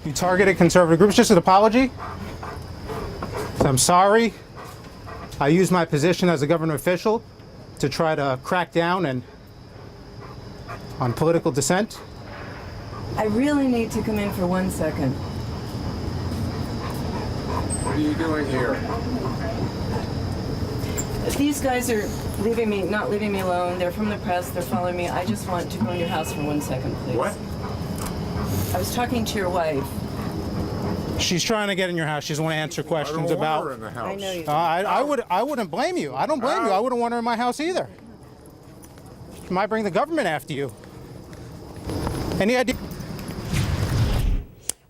You targeted conservative groups. Just an apology. I'm sorry. I used my position as a government official to try to crack down on political dissent. I really need to come in for 1 second. What are you doing here? These guys are not leaving me alone. They're from the press. They're following me. I just want to go in your house for 1 second, please. What? I was talking to your wife. She's trying to get in your house. She doesn't want to answer questions I don't about. want her in the house. I know you. I wouldn't blame you. I don't blame you. I wouldn't want her in my house either. She might bring the government after you. Any idea?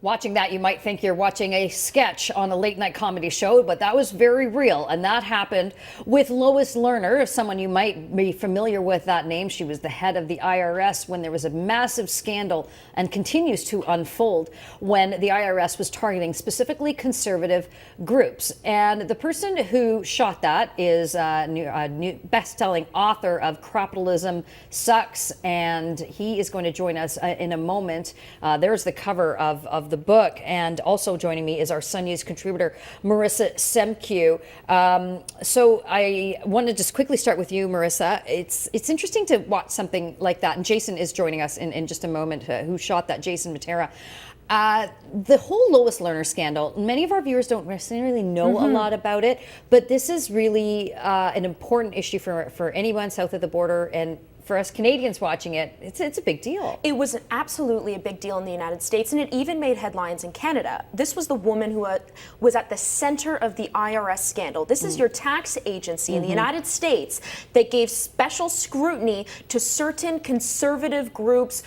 Watching that, you might think you're watching a sketch on a late night comedy show, but that was very real. And that happened with Lois Lerner, someone you might be familiar with that name. She was the head of the IRS when there was a massive scandal and continues to unfold when the IRS was targeting specifically conservative groups. And the person who shot that is a new best-selling author of Crapitalism Sucks, and he is going to join us in a moment. There's the cover of the book, and also joining me is our Sun News contributor Marissa Semkiw. So I want to just quickly start with you, Marissa. It's interesting to watch something like that, and Jason is joining us in just a moment, who shot that, Jason Mattera. The whole Lois Lerner scandal, many of our viewers don't necessarily know a lot about it, but this is really an important issue for anyone south of the border, and for us Canadians watching it, it's a big deal. It was absolutely a big deal in the United States, and it even made headlines in Canada. This was the woman who was at the center of the IRS scandal. This is your tax agency in the United States that gave special scrutiny to certain conservative groups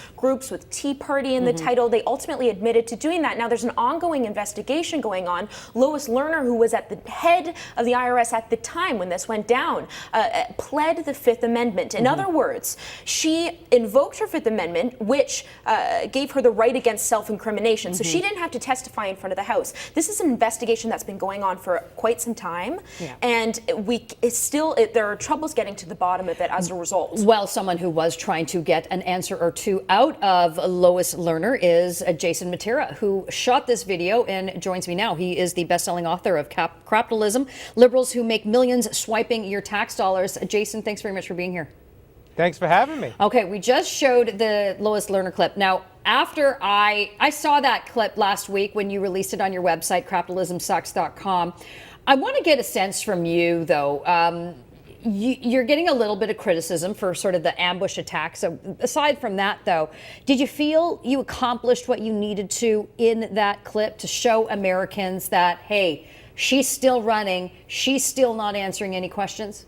with Tea Party in the title. They ultimately admitted to doing that. Now there's an ongoing investigation going on. Lois Lerner, who was at the head of the IRS at the time when this went down, pled the Fifth Amendment. In other words, she invoked her Fifth Amendment, which gave her the right against self-incrimination. So she didn't have to testify in front of the House. This is an investigation that's been going on for quite some time, and there are troubles getting to the bottom of it as a result. Well, someone who was trying to get an answer or two out of Lois Lerner is Jason Mattera, who shot this video and joins me now. He is the best-selling author of Crapitalism, Liberals Who Make Millions Swiping Your Tax Dollars. Jason, thanks very much for being here. Thanks for having me. Okay, we just showed the Lois Lerner clip. Now, after I saw that clip last week when you released it on your website, crapitalismsucks.com, I want to get a sense from you, though. You're getting a little bit of criticism for sort of the ambush attack. So aside from that, though, did you feel you accomplished what you needed to in that clip to show Americans that, hey, she's still running, she's still not answering any questions?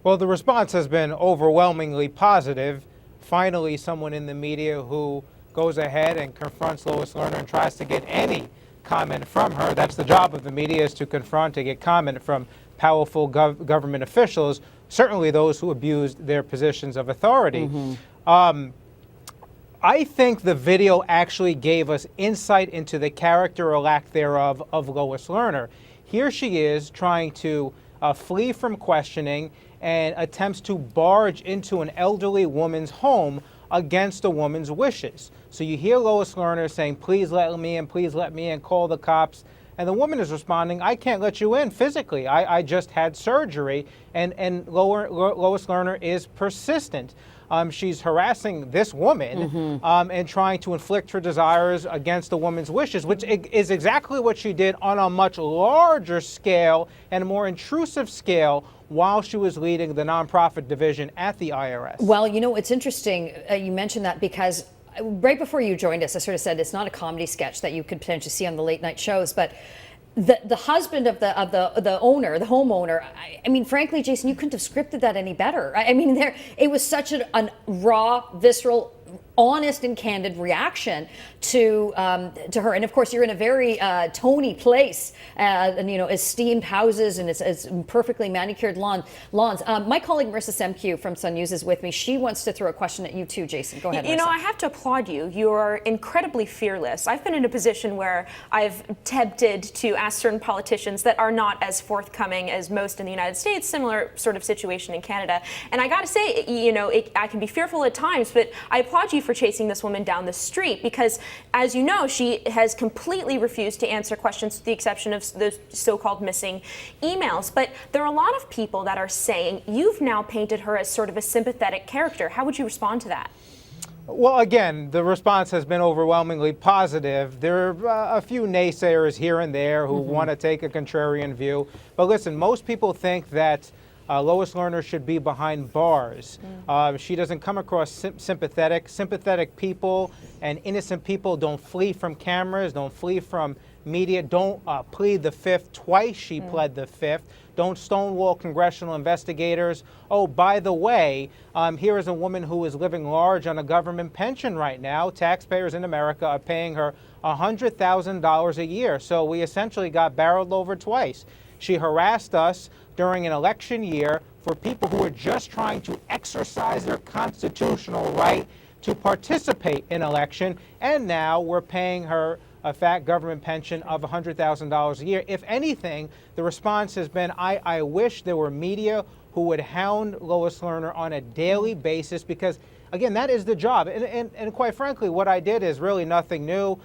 Well, the response has been overwhelmingly positive. Finally, someone in the media who goes ahead and confronts Lois Lerner and tries to get any comment from her. That's the job of the media, is to confront, to get comment from powerful government officials, certainly those who abused their positions of authority. I think the video actually gave us insight into the character or lack thereof of Lois Lerner. Here she is trying to flee from questioning and attempts to barge into an elderly woman's home against a woman's wishes. So you hear Lois Lerner saying, please let me in, call the cops. And the woman is responding, I can't let you in physically. I just had surgery. And Lois Lerner is persistent. She's harassing this woman and trying to inflict her desires against the woman's wishes, which is exactly what she did on a much larger scale and a more intrusive scale while she was leading the nonprofit division at the IRS. Well, you know, it's interesting you mentioned that, because right before you joined us, I sort of said it's not a comedy sketch that you could potentially see on the late night shows, but the husband of the owner, the homeowner, I mean, frankly, Jason, you couldn't have scripted that any better. I mean, it was such a raw, visceral, honest and candid reaction to her. And of course, you're in a very Tony place, and esteemed houses, and it's perfectly manicured lawns. My colleague Marissa Semkiw from Sun News is with me. She wants to throw a question at you too, Jason. Go ahead. You know, I have to applaud you. You're incredibly fearless. I've been in a position where I've tempted to ask certain politicians that are not as forthcoming as most in the United States, similar sort of situation in Canada. And I got to say, I can be fearful at times, but I applaud you for chasing this woman down the street because, as you know, she has completely refused to answer questions with the exception of the so-called missing emails. But there are a lot of people that are saying you've now painted her as sort of a sympathetic character. How would you respond to that? Well, again, the response has been overwhelmingly positive. There are a few naysayers here and there who want to take a contrarian view. But listen, most people think that Lois Lerner should be behind bars. She doesn't come across sympathetic. Sympathetic people and innocent people don't flee from cameras, don't flee from media, don't plead the fifth. Twice she pled the fifth. Don't stonewall congressional investigators. Oh, by the way, here is a woman who is living large on a government pension right now. Taxpayers in America are paying her $100,000 a year. So we essentially got barreled over twice. She harassed us during an election year for people who are just trying to exercise their constitutional right to participate in election. And now we're paying her a fat government pension of $100,000 a year. If anything, the response has been, I wish there were media who would hound Lois Lerner on a daily basis because, again, that is the job. And quite frankly, what I did is really nothing new.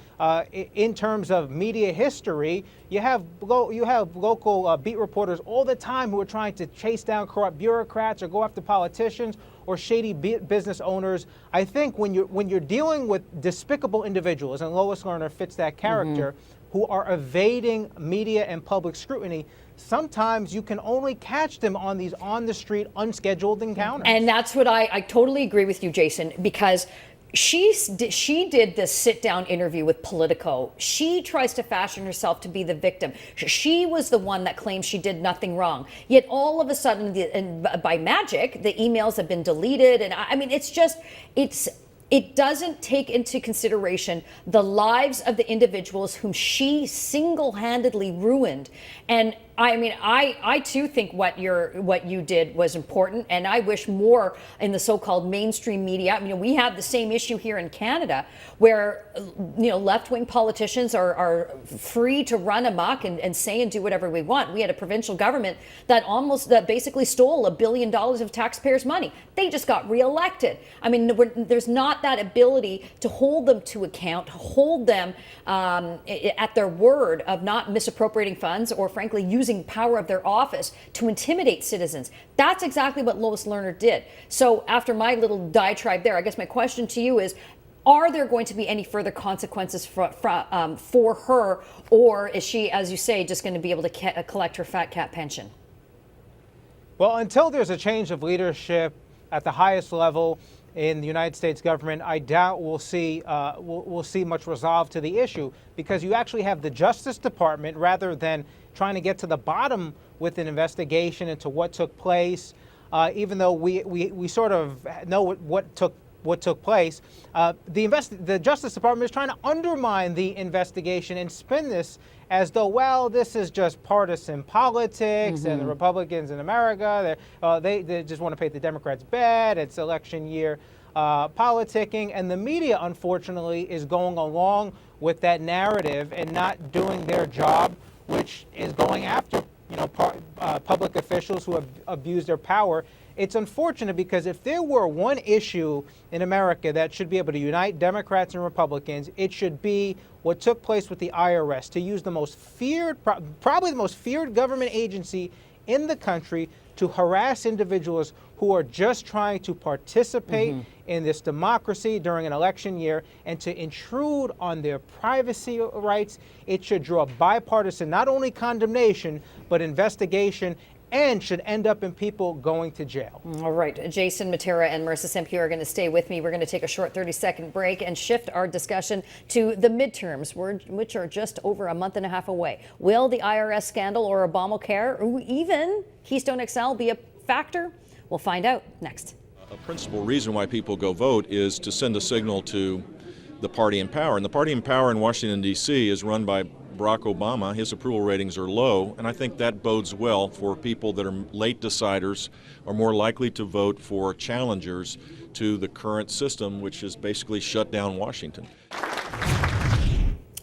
In terms of media history, you have local beat reporters all the time who are trying to chase down corrupt bureaucrats or go after politicians or shady business owners. I think when you're dealing with despicable individuals, and Lois Lerner fits that character, who are evading media and public scrutiny, sometimes you can only catch them on these on-the-street, unscheduled encounters. And that's what I totally agree with you, Jason, because she did this sit-down interview with Politico. She tries to fashion herself to be the victim. She was the one that claims she did nothing wrong. Yet all of a sudden, by magic, the emails have been deleted. And I mean, it doesn't take into consideration the lives of the individuals whom she single-handedly ruined. And I mean, I too think what you did was important, and I wish more in the so-called mainstream media. I mean, we have the same issue here in Canada, where left-wing politicians are free to run amok and say and do whatever we want. We had a provincial government that basically stole $1 billion of taxpayers' money. They just got reelected. I mean, there's not that ability to hold them to account, hold them at their word of not misappropriating funds or, frankly, using power of their office to intimidate citizens. That's exactly what Lois Lerner did. So after my little diatribe there, I guess my question to you is, are there going to be any further consequences for her, or is she, as you say, just going to be able to collect her fat cat pension? Well, until there's a change of leadership at the highest level in the United States government, I doubt we'll see much resolve to the issue, because you actually have the Justice Department, rather than trying to get to the bottom with an investigation into what took place, even though we sort of know what took place. The Justice Department is trying to undermine the investigation and spin this as though, well, this is just partisan politics, and the Republicans in America, they just want to paint the Democrats bad. It's election year politicking, and the media, unfortunately, is going along with that narrative and not doing their job, which is going after public officials who have abused their power. It's unfortunate, because if there were one issue in America that should be able to unite Democrats and Republicans, it should be what took place with the IRS, to use the most feared, probably the most feared government agency in the country to harass individuals who are just trying to participate in this democracy during an election year, and to intrude on their privacy rights. It should draw bipartisan, not only condemnation, but investigation, and should end up in people going to jail. All right. Jason Mattera and Marissa Sempier are going to stay with me. We're going to take a short 30-second break and shift our discussion to the midterms, which are just over a month and a half away. Will the IRS scandal or Obamacare or even Keystone XL be a factor? We'll find out next. A principal reason why people go vote is to send a signal to the party in power. And the party in power in Washington, D.C. is run by Barack Obama. His approval ratings are low, and I think that bodes well for people that are late deciders, are more likely to vote for challengers to the current system, which has basically shut down Washington.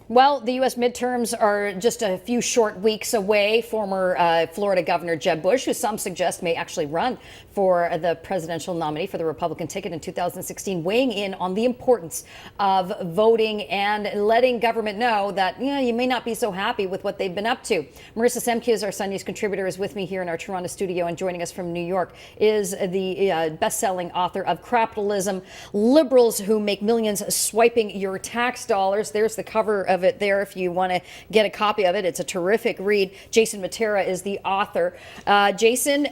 Well, the U.S. midterms are just a few short weeks away. Former Florida Governor Jeb Bush, who some suggest may actually run for the presidential nominee for the Republican ticket in 2016, weighing in on the importance of voting and letting government know that, you may not be so happy with what they've been up to. Marissa Semke is our Sun News contributor, is with me here in our Toronto studio, and joining us from New York is the best-selling author of Crapitalism, Liberals Who Make Millions Swiping Your Tax Dollars. There's the cover of it there if you want to get a copy of it. It's a terrific read. Jason Mattera is the author. Jason,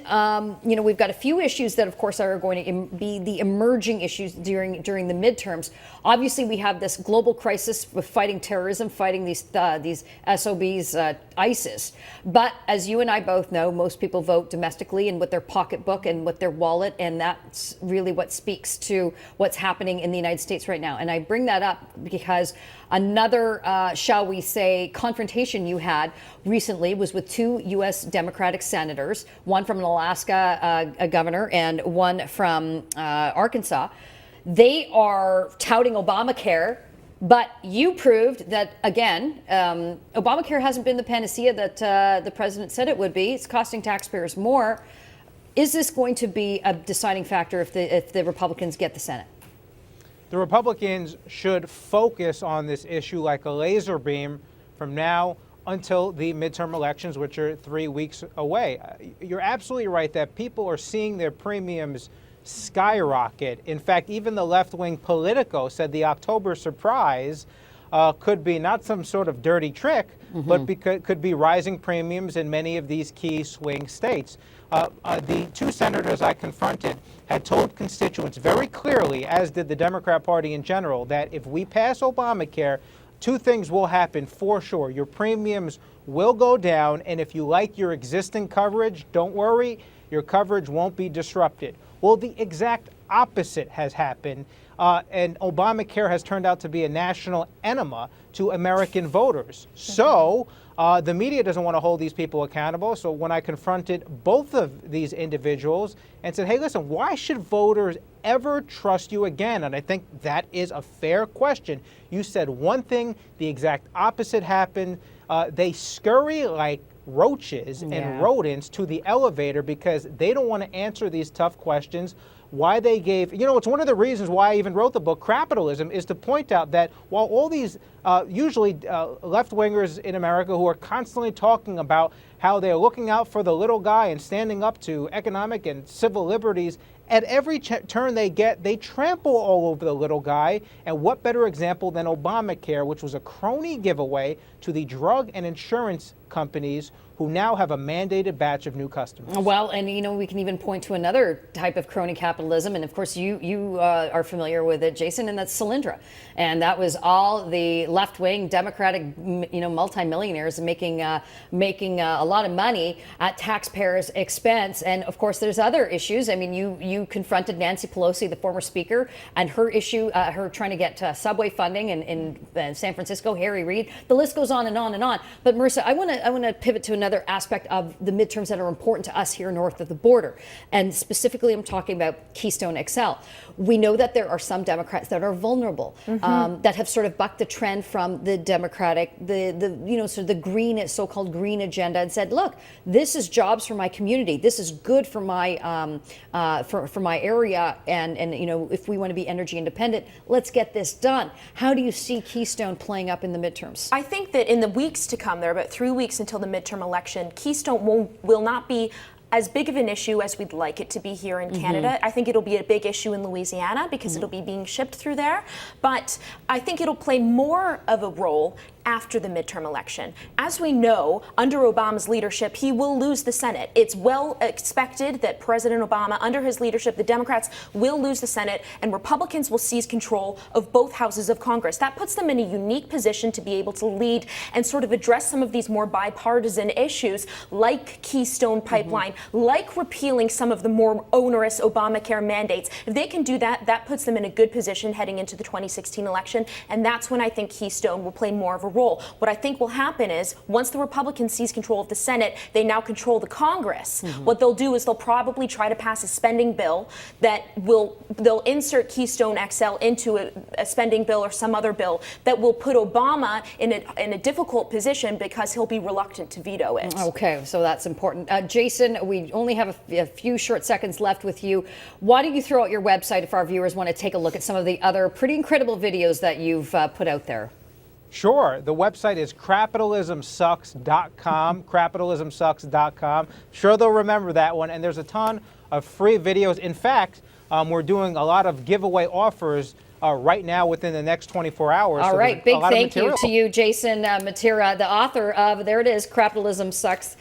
we've got a few issues that, of course, are going to be the emerging issues during the midterms. Obviously, we have this global crisis with fighting terrorism, fighting these SOBs, ISIS. But as you and I both know, most people vote domestically and with their pocketbook and with their wallet, and that's really what speaks to what's happening in the United States right now. And I bring that up because another, shall we say, confrontation you had recently was with two U.S. Democratic senators, one from an Alaska governor and one from Arkansas. They are touting Obamacare, but you proved that, again, Obamacare hasn't been the panacea that the president said it would be. It's costing taxpayers more. Is this going to be a deciding factor if the Republicans get the Senate? The Republicans should focus on this issue like a laser beam from now until the midterm elections, which are 3 weeks away. You're absolutely right that people are seeing their premiums skyrocket. In fact, even the left-wing Politico said the October surprise could be not some sort of dirty trick, but could be rising premiums in many of these key swing states. The two senators I confronted had told constituents very clearly, as did the Democrat Party in general, that if we pass Obamacare, two things will happen for sure. Your premiums will go down, and if you like your existing coverage, don't worry, your coverage won't be disrupted. Well, the exact opposite has happened, and Obamacare has turned out to be a national enema to American voters. So the media doesn't want to hold these people accountable. So when I confronted both of these individuals and said, hey, listen, why should voters ever trust you again? And I think that is a fair question. You said one thing, the exact opposite happened. They scurry like roaches and rodents to the elevator because they don't want to answer these tough questions. Why they gave, it's one of the reasons why I even wrote the book, Crapitalism, is to point out that while all these usually left-wingers in America who are constantly talking about how they're looking out for the little guy and standing up to economic and civil liberties, at every turn they get, they trample all over the little guy. And what better example than Obamacare, which was a crony giveaway to the drug and insurance companies who now have a mandated batch of new customers. Well, and we can even point to another type of crony capitalism, and of course you are familiar with it, Jason, and that's Solyndra. And that was all the left-wing Democratic, multimillionaires making a lot of money at taxpayers' expense. And of course, there's other issues. I mean, you confronted Nancy Pelosi, the former speaker, and her issue, her trying to get subway funding in San Francisco. Harry Reid. The list goes on and on and on. But Marissa, I want to pivot to another aspect of the midterms that are important to us here north of the border. And specifically, I'm talking about Keystone XL. We know that there are some Democrats that are vulnerable, that have sort of bucked the trend from the Democratic, sort of the green, so-called green agenda, and said, look, this is jobs for my community. This is good for my for my area. And if we want to be energy independent, let's get this done. How do you see Keystone playing up in the midterms? I think that in the weeks to come, there are about 3 weeks until the midterm election, Keystone will not be as big of an issue as we'd like it to be here in Canada. I think it'll be a big issue in Louisiana because it'll be being shipped through there. But I think it'll play more of a role after the midterm election. As we know, under Obama's leadership, he will lose the Senate. It's well expected that President Obama, under his leadership, the Democrats will lose the Senate and Republicans will seize control of both houses of Congress. That puts them in a unique position to be able to lead and sort of address some of these more bipartisan issues like Keystone Pipeline, like repealing some of the more onerous Obamacare mandates. If they can do that, that puts them in a good position heading into the 2016 election. And that's when I think Keystone will play more of a role. What I think will happen is once the Republicans seize control of the Senate, they now control the Congress. What they'll do is they'll probably try to pass a spending bill that they'll insert Keystone XL into a spending bill or some other bill that will put Obama in a difficult position because he'll be reluctant to veto it. Okay, so that's important. Jason, we only have a few short seconds left with you. Why don't you throw out your website if our viewers want to take a look at some of the other pretty incredible videos that you've put out there? Sure. The website is crapitalismsucks.com, crapitalismsucks.com. Sure they'll remember that one. And there's a ton of free videos. In fact, we're doing a lot of giveaway offers right now within the next 24 hours. All right. Big thank you to you, Jason Mattera, the author of, there it is, Crapitalism Sucks.